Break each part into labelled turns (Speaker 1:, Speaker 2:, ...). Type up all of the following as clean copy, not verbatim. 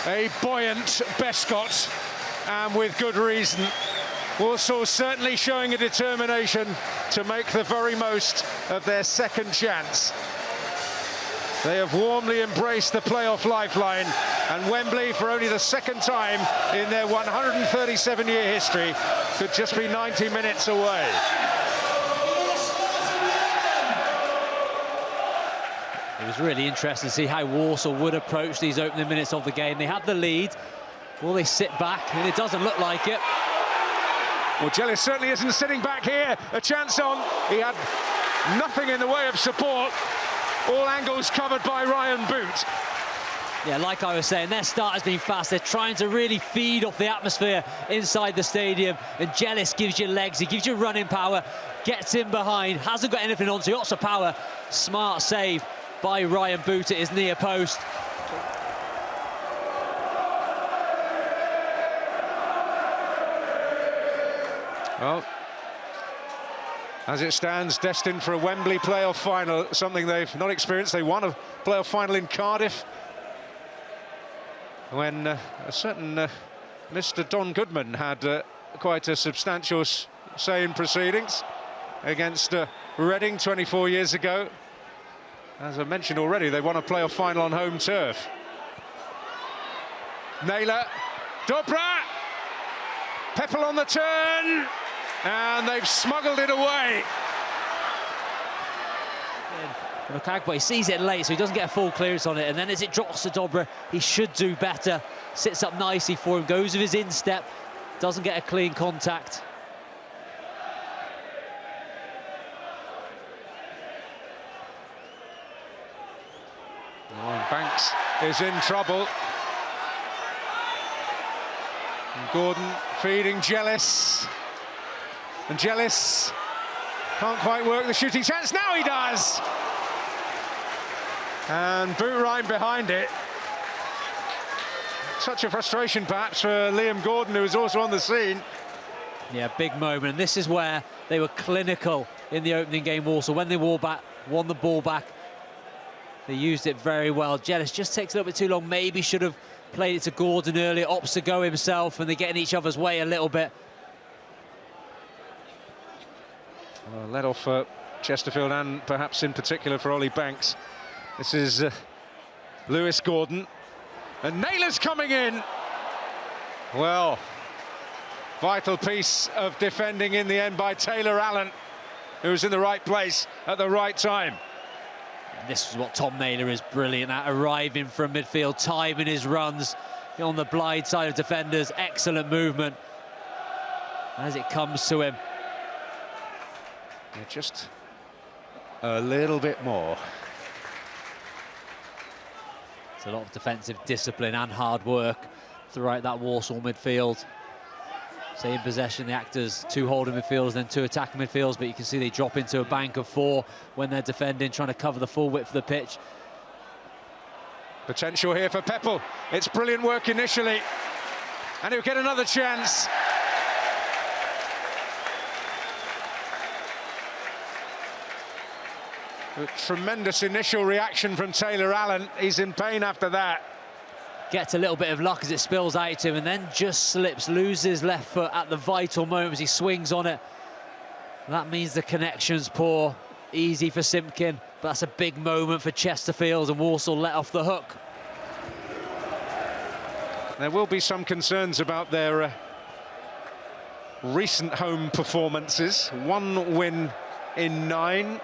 Speaker 1: A buoyant Bescott, and with good reason. Walsall certainly showing a determination to make the very most of their second chance. They have warmly embraced the playoff lifeline, and Wembley, for only the second time in their 137-year history, could just be 90 minutes away.
Speaker 2: It was really interesting to see how Walsall would approach these opening minutes of the game. They had the lead. Will they sit back? And it doesn't look like it.
Speaker 1: Well, Jellis certainly isn't sitting back here. A chance on. He had nothing in the way of support. All angles covered by Ryan Boot.
Speaker 2: Yeah, like I was saying, their start has been fast. They're trying to really feed off the atmosphere inside the stadium. And Jellis gives you legs, he gives you running power, gets in behind, hasn't got anything onto, lots of power. Smart save by Ryan Boot at his near post.
Speaker 1: Well, as it stands, destined for a Wembley playoff final, something they've not experienced. They won a playoff final in Cardiff when a certain Mr. Don Goodman had quite a substantial say in proceedings against Reading 24 years ago. As I mentioned already, they won a playoff final on home turf. Naylor, Dobra, Peppel on the turn, and they've smuggled it away.
Speaker 2: Mukagbo, he sees it late, so he doesn't get a full clearance on it, and then as it drops to Dobra, he should do better. Sits up nicely for him, goes with his instep, doesn't get a clean contact.
Speaker 1: Oh, Banks is in trouble. And Gordon feeding Jellis. And Jellis can't quite work the shooting chance. Now he does! And Boot right behind it. Such a frustration, perhaps, for Liam Gordon, who was also on the scene.
Speaker 2: Yeah, big moment. And this is where they were clinical in the opening game, Walsall. When they won the ball back, they used it very well. Jellis just takes a little bit too long. Maybe should have played it to Gordon earlier. Opts to go himself, and they get in each other's way a little bit.
Speaker 1: Well, let off Chesterfield, and perhaps in particular for Ollie Banks. This is Lewis Gordon, and Naylor's coming in. Well, vital piece of defending in the end by Taylor Allen, who was in the right place at the right time.
Speaker 2: This is what Tom Naylor is brilliant at, arriving from midfield, timing his runs on the blind side of defenders. Excellent movement as it comes to him.
Speaker 1: Yeah, just a little bit more.
Speaker 2: It's a lot of defensive discipline and hard work throughout that Walsall midfield. Say in possession, the actors, 2 holding midfielders, then 2 attacking midfielders, but you can see they drop into a bank of 4 when they're defending, trying to cover the full width of the pitch.
Speaker 1: Potential here for Peppel. It's brilliant work initially, and he'll get another chance. A tremendous initial reaction from Taylor Allen. He's in pain after that.
Speaker 2: Gets a little bit of luck as it spills out to him, and then just slips, loses left foot at the vital moment as he swings on it. That means the connection's poor. Easy for Simpkin, but that's a big moment for Chesterfield, and Walsall let off the hook.
Speaker 1: There will be some concerns about their recent home performances. 1 win in 9.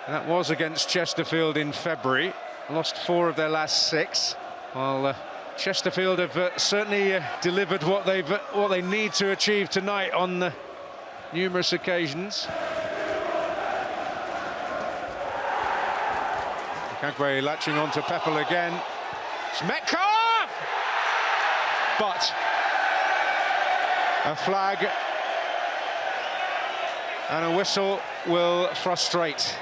Speaker 1: That was against Chesterfield in February. Lost 4 of their last 6. While Chesterfield have certainly delivered what they need to achieve tonight on numerous occasions. Kagwe latching on to Peppel again. It's Metcalf! But a flag and a whistle will frustrate.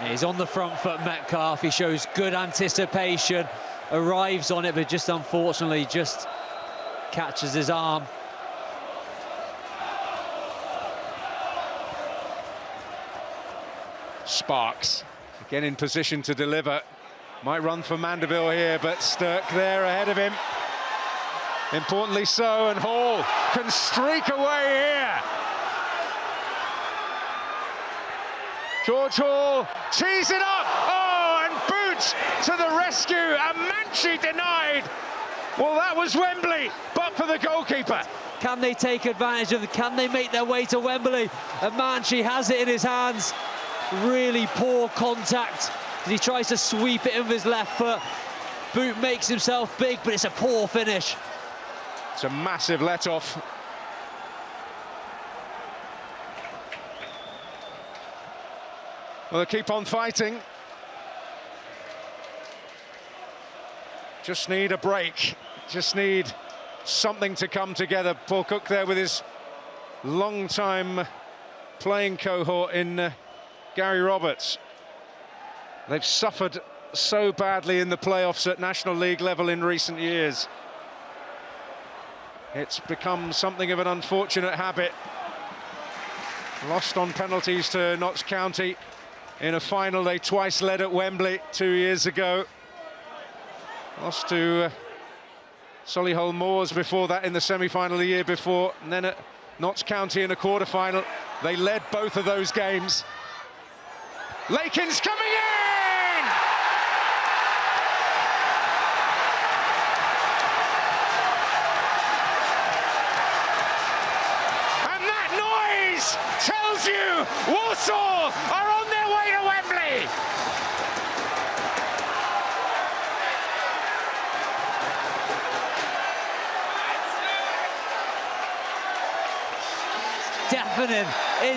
Speaker 2: He's on the front foot, Metcalf. He shows good anticipation, arrives on it, but just unfortunately just catches his arm.
Speaker 1: Sparks again in position to deliver. Might run for Mandeville here, but Stirk there ahead of him. Importantly so, and Hall can streak away here. George Hall tees it up. Oh, and Boots to the rescue, and Manchee denied. Well, that was Wembley, but for the goalkeeper.
Speaker 2: Can they take advantage of it? Can they make their way to Wembley? And Manchee has it in his hands. Really poor contact. He tries to sweep it in with his left foot. Boot makes himself big, but it's a poor finish.
Speaker 1: It's a massive let-off. Well, they keep on fighting. Just need a break. Just need something to come together. Paul Cook there with his long-time playing cohort in Gary Roberts. They've suffered so badly in the playoffs at National League level in recent years. It's become something of an unfortunate habit. Lost on penalties to Notts County in a final they twice led at Wembley 2 years ago. Lost to Solihull Moors before that in the semi-final the year before, and then at Notts County in a quarter-final. They led both of those games. Lakin's coming in! And that noise tells you Walsall are on their way to Wembley!
Speaker 2: Deafening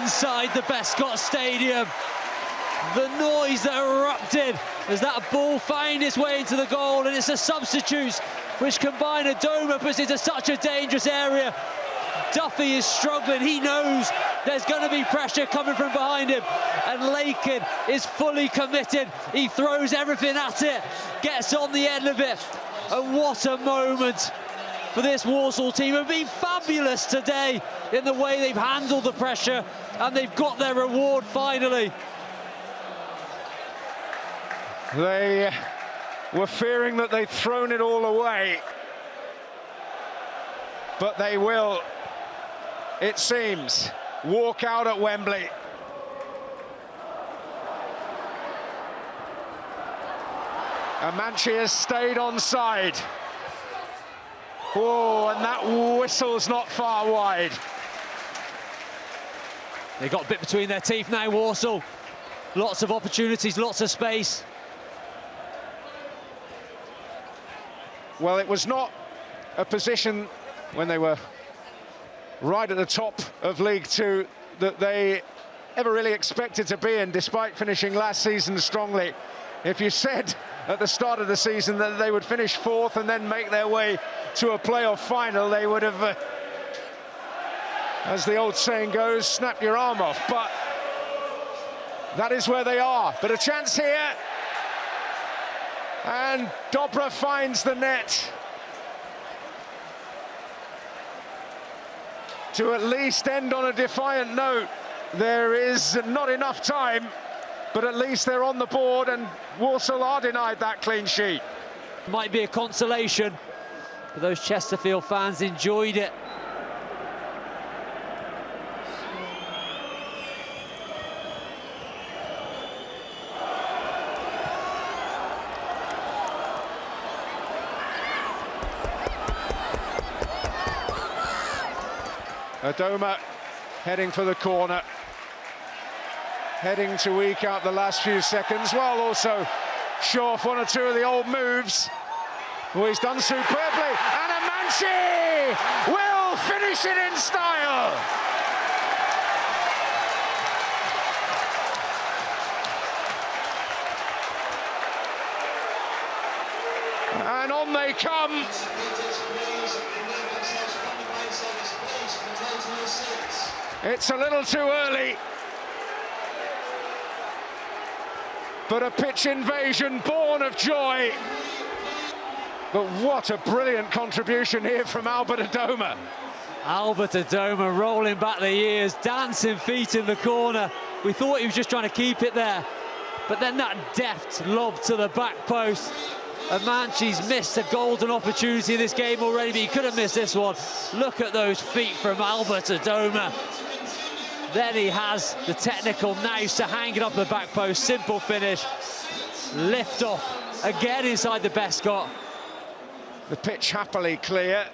Speaker 2: inside the Bescott Stadium. The noise that erupted as that ball found its way into the goal, and it's the substitutes which combine. Adoma puts into such a dangerous area. Duffy is struggling. He knows there's going to be pressure coming from behind him, and Lakin is fully committed. He throws everything at it, gets on the end of it, and what a moment for this Walsall team. Have been fabulous today in the way they've handled the pressure, and they've got their reward finally.
Speaker 1: They were fearing that they'd thrown it all away, but they will, it seems, walk out at Wembley. And Manchee has stayed onside. Oh, and that whistle's not far wide.
Speaker 2: They got a bit between their teeth now, Walsall. Lots of opportunities, lots of space.
Speaker 1: Well, it was not a position when they were right at the top of League Two that they ever really expected to be in, despite finishing last season strongly. If you said at the start of the season that they would finish fourth and then make their way to a playoff final, they would have, as the old saying goes, snap your arm off. But that is where they are. But a chance here. And Dobra finds the net to at least end on a defiant note. There is not enough time, but at least they're on the board, and Walsall are denied that clean sheet.
Speaker 2: Might be a consolation, but those Chesterfield fans enjoyed it.
Speaker 1: Adoma heading for the corner, heading to eke out the last few seconds, while also show off one or two of the old moves. Well, he's done superbly, and a Manchee will finish it in style. And on they come. It's a little too early, but a pitch invasion born of joy. But what a brilliant contribution here from Albert Adoma.
Speaker 2: Albert Adoma rolling back the years, dancing feet in the corner. We thought he was just trying to keep it there, but then that deft lob to the back post. Amanchi's missed a golden opportunity in this game already, but he could have missed this one. Look at those feet from Albert Adoma. Then he has the technical nous to hang it up the back post. Simple finish. Lift off again inside the Bescott.
Speaker 1: The pitch happily clear.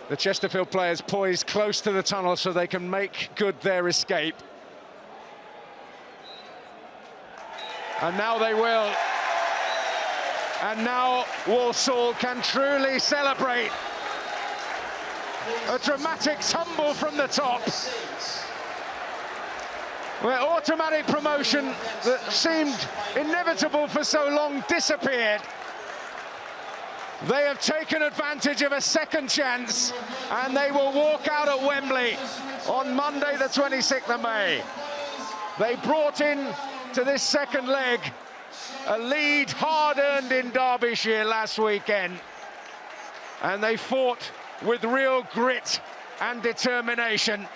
Speaker 1: The Chesterfield players poised close to the tunnel so they can make good their escape. And now they will. And now Walsall can truly celebrate. A dramatic tumble from the top, where automatic promotion that seemed inevitable for so long disappeared. They have taken advantage of a second chance, and they will walk out at Wembley on Monday the 26th of May. They brought in to this second leg a lead hard-earned in Derbyshire last weekend, and they fought with real grit and determination.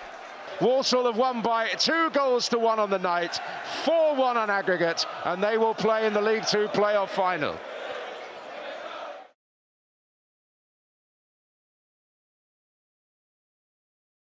Speaker 1: Walsall have won by 2-1 on the night, 4-1 on aggregate, and they will play in the League Two playoff final.